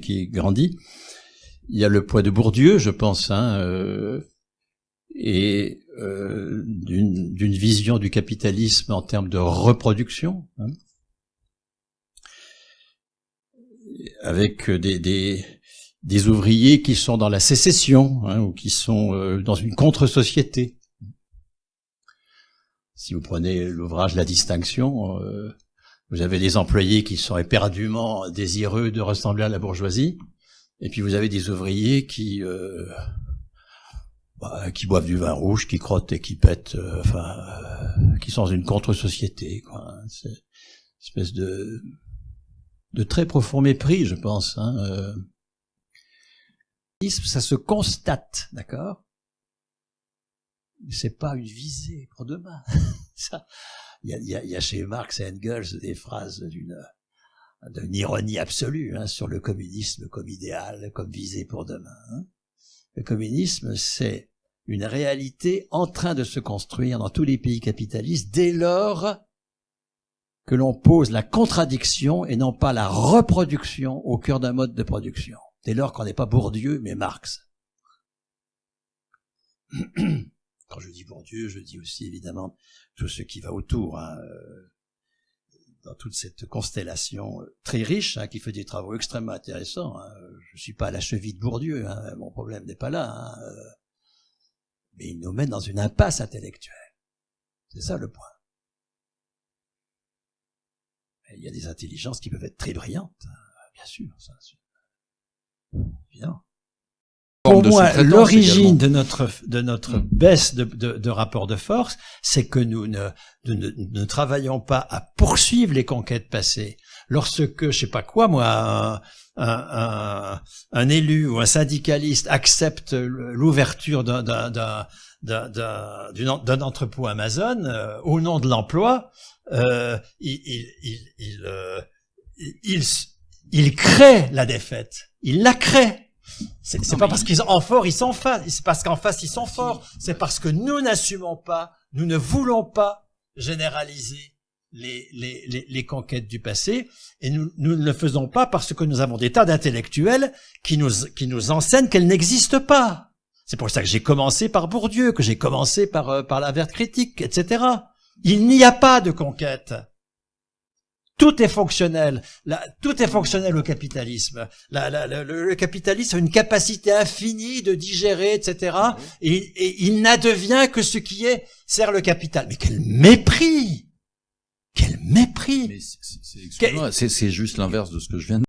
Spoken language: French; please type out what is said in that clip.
qui grandit. Il y a le poids de Bourdieu, je pense, et d'une vision du capitalisme en termes de reproduction, avec des ouvriers qui sont dans la sécession, ou qui sont dans une contre-société. Si vous prenez l'ouvrage La Distinction, vous avez des employés qui sont éperdument désireux de ressembler à la bourgeoisie, et puis vous avez des ouvriers qui boivent du vin rouge, qui crottent et qui pètent, qui sont dans une contre-société, quoi. C'est une espèce de très profond mépris, je pense. Ça se constate, d'accord? C'est pas une visée pour demain. Il y a chez Marx et Engels des phrases d'une ironie absolue, sur le communisme comme idéal, comme visée pour demain. Le communisme, c'est une réalité en train de se construire dans tous les pays capitalistes dès lors que l'on pose la contradiction et non pas la reproduction au cœur d'un mode de production. Dès lors qu'on n'est pas Bourdieu, mais Marx. Quand je dis Bourdieu, je dis aussi évidemment tout ce qui va autour, dans toute cette constellation très riche, qui fait des travaux extrêmement intéressants. Je suis pas à la cheville de Bourdieu, mon problème n'est pas là, mais il nous mène dans une impasse intellectuelle. C'est ça le point. Et il y a des intelligences qui peuvent être très brillantes, bien sûr, ça, évidemment. Pour moi, l'origine de notre baisse de rapport de force, c'est que nous ne travaillons pas à poursuivre les conquêtes passées. Lorsque, je sais pas quoi, moi, un élu ou un syndicaliste accepte l'ouverture d'un entrepôt Amazon au nom de l'emploi, il crée la défaite. Il la crée. C'est pas parce qu'ils en fort, ils sont face. C'est parce qu'en face, ils sont forts. C'est parce que nous n'assumons pas, nous ne voulons pas généraliser les conquêtes du passé, et nous ne le faisons pas parce que nous avons des tas d'intellectuels qui nous enseignent qu'elles n'existent pas. C'est pour ça que j'ai commencé par Bourdieu, que j'ai commencé par la Verte critique, etc. Il n'y a pas de conquête. Tout est fonctionnel. Tout est fonctionnel au capitalisme. Le capitalisme a une capacité infinie de digérer, etc. Et il n'advient que ce qui sert le capital. Mais quel mépris! Quel mépris! Mais c'est juste l'inverse de ce que je viens de